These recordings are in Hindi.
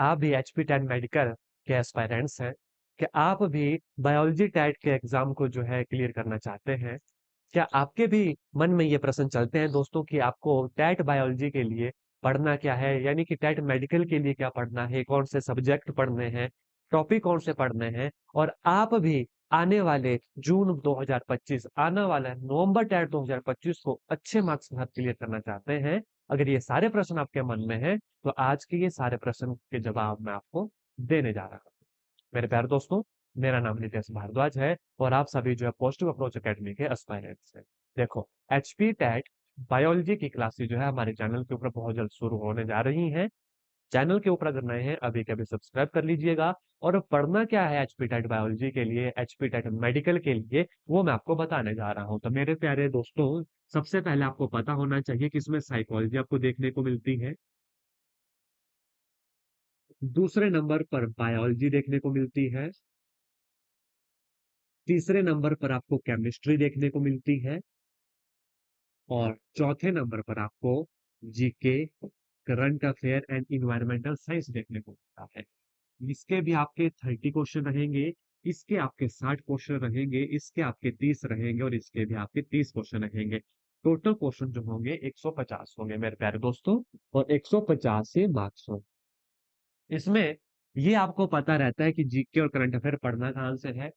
आप भी एचपी टेट मेडिकल के एस्पायरेंट्स हैं, कि आप भी बायोलॉजी टेट के एग्जाम को जो है क्लियर करना चाहते हैं? क्या आपके भी मन में ये प्रश्न चलते हैं दोस्तों कि आपको टेट बायोलॉजी के लिए पढ़ना क्या है, यानी कि टेट मेडिकल के लिए क्या पढ़ना है, कौन से सब्जेक्ट पढ़ने हैं, टॉपिक कौन से पढ़ने हैं, और आप भी आने वाले जून 2025, आने वाला नवंबर टेट 2025 को अच्छे मार्क्स के साथ क्लियर करना चाहते हैं? अगर ये सारे प्रश्न आपके मन में हैं, तो आज के ये सारे प्रश्न के जवाब मैं आपको देने जा रहा हूँ। मेरे प्यारे दोस्तों, मेरा नाम नितेश भारद्वाज है और आप सभी जो है पॉजिटिव अप्रोच एकेडमी के एस्पायरेंट्स हैं। देखो, एचपी टेट बायोलॉजी की क्लासेस जो है हमारे चैनल के ऊपर बहुत जल्द शुरू होने जा रही हैं। चैनल के ऊपर अगर नए हैं, अभी के अभी सब्सक्राइब कर लीजिएगा। और पढ़ना क्या है एचपी टेट बायोलॉजी के लिए, एचपी टेट मेडिकल के लिए, वो मैं आपको बताने जा रहा हूँ। तो मेरे प्यारे दोस्तों, सबसे पहले आपको पता होना चाहिए कि इसमें साइकोलॉजी आपको देखने को मिलती है। दूसरे नंबर पर बायोलॉजी देखने को मिलती है। तीसरे नंबर पर आपको केमिस्ट्री देखने को मिलती है। और चौथे नंबर पर आपको GK, current affair and environmental science देखने को मिलता है। इसके भी आपके 30 क्वेश्चन रहेंगे, इसके आपके 60 क्वेश्चन रहेंगे, इसके आपके 30 रहेंगे और इसके भी आपके 30 क्वेश्चन रहेंगे। टोटल क्वेश्चन जो होंगे 150 होंगे मेरे प्यारे दोस्तों, और 150 से मार्क्स होंगे। इसमें ये आपको पता रहता है कि जीके और करंट अफेयर पढ़ना कहाँ से है।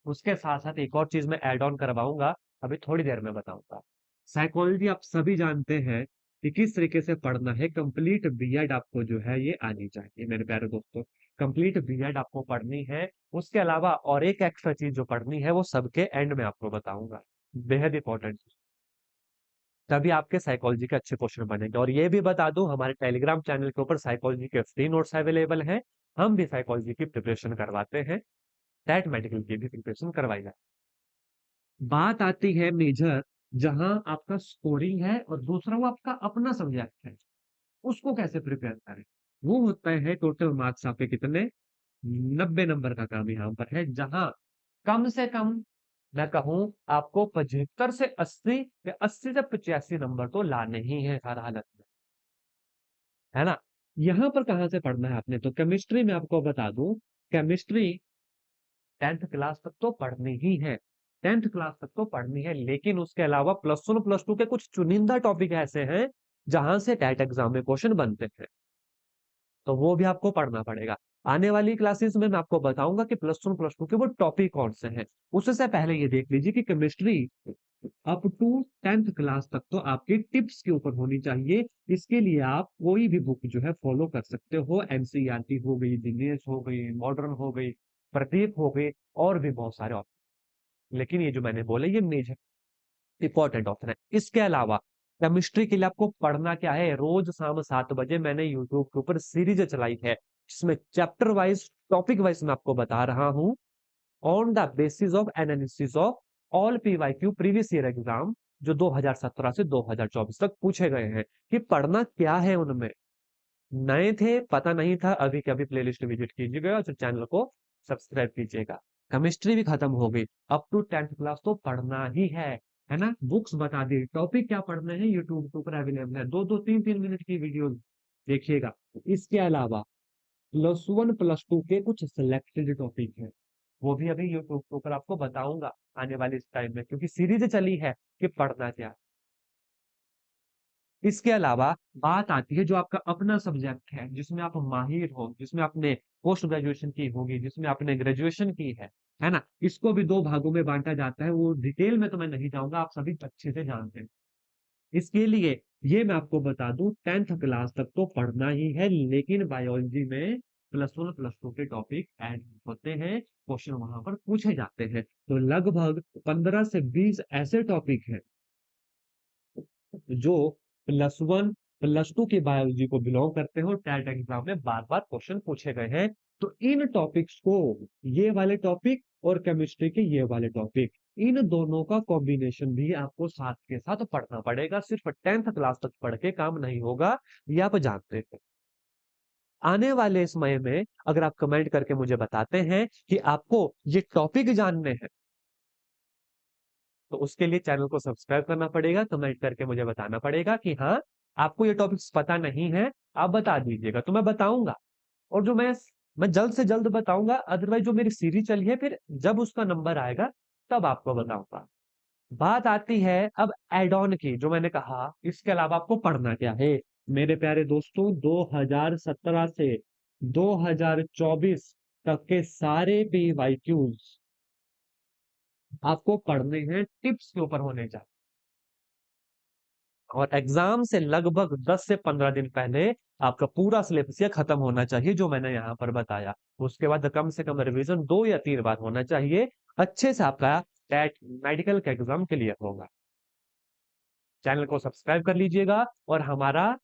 उसके साथ साथ एक और चीज मैं ऐड ऑन करवाऊंगा, अभी थोड़ी देर में बताऊंगा। साइकोलॉजी आप सभी जानते हैं कि किस तरीके से पढ़ना है। कंप्लीट बीएड आपको जो है ये आनी चाहिए मेरे प्यारे दोस्तों। कंप्लीट बीएड आपको पढ़नी है। उसके अलावा और एक एक्स्ट्रा चीज जो पढ़नी है वो सबके एंड में आपको बताऊंगा, बेहद इंपॉर्टेंट। तभी आपके साइकोलॉजी के अच्छे क्वेश्चन बनेंगे। और ये भी बता दूं, हमारे टेलीग्राम चैनल के ऊपर साइकोलॉजी के फ्री नोट्स अवेलेबल हैं। हम भी साइकोलॉजी की प्रिपरेशन करवाते हैं, टेट मेडिकल की भी प्रिपरेशन करवाई जाती है। बात आती है मेजर, जहां आपका स्कोरिंग है और दूसरा वो आपका अपना सब्जेक्ट है, उसको कैसे प्रिपेयर करें। वो होता है टोटल मार्क्स आपके कितने, 90 नंबर का काम यहाँ पर है, जहां कम से कम मैं कहूं आपको 75 से 80 या 80 से 85 नंबर तो लाने ही है हर हालत में, है ना। यहां पर कहां से पढ़ना है आपने, तो केमिस्ट्री में आपको बता दूं, केमिस्ट्री 10th क्लास तक तो पढ़नी ही है। 10th क्लास तक तो पढ़नी है, लेकिन उसके अलावा +1 +2 के कुछ चुनिंदा टॉपिक ऐसे हैं जहां से टेट एग्जाम में क्वेश्चन बनते हैं, तो वो भी आपको पढ़ना पड़ेगा। आने वाली क्लासेस में मैं आपको बताऊंगा कि +1 +2 के वो टॉपिक कौन से हैं। उससे पहले ये देख लीजिए कि chemistry up to 10th class तक तो आपकी टिप्स के ऊपर होनी चाहिए। इसके लिए आप कोई भी बुक जो है फॉलो कर सकते हो, एनसीईआरटी हो गई, जीनियस हो गई, मॉडर्न हो गई, प्रदीप हो गई, और भी बहुत सारे ऑप्शन। लेकिन ये जो मैंने बोले ये मेजर इंपॉर्टेंट ऑप्शन है। इसके अलावा केमिस्ट्री के लिए आपको पढ़ना क्या है, रोज शाम 7 बजे मैंने यूट्यूब के ऊपर सीरीज चलाई है, जिसमें चैप्टर वाइज, टॉपिक वाइज मैं आपको बता रहा हूं, on the basis of analysis of all PYQ previous year exam, जो 2017 से 2024 तक पूछे गए हैं, कि पढ़ना क्या है उनमें। नए थे, पता नहीं था, अभी के अभी प्लेलिस्ट विजिट कीजिएगा और चैनल को सब्सक्राइब कीजिएगा। केमिस्ट्री भी खत्म हो गई, अप टू 10th क्लास तो पढ़ना ही है ना। बुक्स बता दी, टॉपिक क्या पढ़ने हैं यूट्यूब के ऊपर अवेलेबल है, 2-2 3-3 मिनट की वीडियो देखिएगा। इसके अलावा +1 +2 के कुछ सिलेक्टेड टॉपिक है, वो भी अभी यूट्यूब के ऊपर आपको बताऊंगा आने वाले इस टाइम में, क्योंकि सीरीज चली है कि पढ़ना क्या। इसके अलावा बात आती है जो आपका अपना सब्जेक्ट है, जिसमें आप माहिर हो, जिसमें आपने पोस्ट ग्रेजुएशन की होगी, जिसमें आपने ग्रेजुएशन की है ना। इसको भी दो भागों में बांटा जाता है, वो डिटेल में तो मैं नहीं जाऊंगा, आप सभी अच्छे से जानते हैं। इसके लिए ये मैं आपको बता दूं, 10th क्लास तक तो पढ़ना ही है, लेकिन बायोलॉजी में +1 +2 के टॉपिक ऐड होते हैं, क्वेश्चन वहां पर पूछे जाते हैं। तो लगभग 15 से 20 ऐसे टॉपिक हैं जो +1 +2 की बायोलॉजी को बिलोंग करते हैं और टेट एग्जाम में बार बार क्वेश्चन पूछे गए हैं। तो इन टॉपिक्स को, ये वाले टॉपिक और केमिस्ट्री के ये वाले टॉपिक, इन दोनों का कॉम्बिनेशन भी आपको साथ के साथ पढ़ना पड़ेगा। सिर्फ 10th क्लास तक पढ़ के काम नहीं होगा, ये आप जानते हैं। आने वाले समय में अगर आप कमेंट करके मुझे बताते हैं कि आपको ये टॉपिक जानने हैं, तो उसके लिए चैनल को सब्सक्राइब करना पड़ेगा, कमेंट करके मुझे बताना पड़ेगा कि हाँ, आपको ये टॉपिक्स पता नहीं है, आप बता दीजिएगा, तो मैं बताऊंगा। और जो मैं जल्द से जल्द बताऊंगा, अदरवाइज जो मेरी सीरीज चली है फिर जब उसका नंबर आएगा तब आपको बताऊंगा। बात आती है अब एड ऑन की, जो मैंने कहा इसके अलावा आपको पढ़ना क्या है। मेरे प्यारे दोस्तों, 2017 से 2024 तक के सारे पीवाईक्यूज आपको पढ़ने हैं, टिप्स के ऊपर होने चाहिए। और एग्जाम से लगभग 10 से 15 दिन पहले आपका पूरा सिलेबस ये खत्म होना चाहिए जो मैंने यहाँ पर बताया। उसके बाद कम से कम रिवीजन 2 या 3 बार होना चाहिए, अच्छे से आपका टेट मेडिकल का एग्जाम क्लियर होगा। चैनल को सब्सक्राइब कर लीजिएगा, और हमारा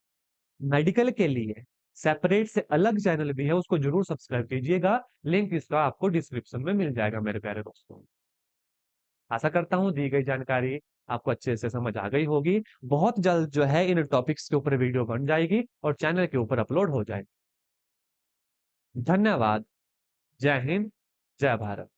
मेडिकल के लिए सेपरेट से अलग चैनल भी है, उसको जरूर सब्सक्राइब कीजिएगा। लिंक इसका आपको डिस्क्रिप्शन में मिल जाएगा मेरे प्यारे दोस्तों। आशा करता हूं दी गई जानकारी आपको अच्छे से समझ आ गई होगी। बहुत जल्द जो है इन टॉपिक्स के ऊपर वीडियो बन जाएगी और चैनल के ऊपर अपलोड हो जाएगी। धन्यवाद। जय हिंद, जय भारत।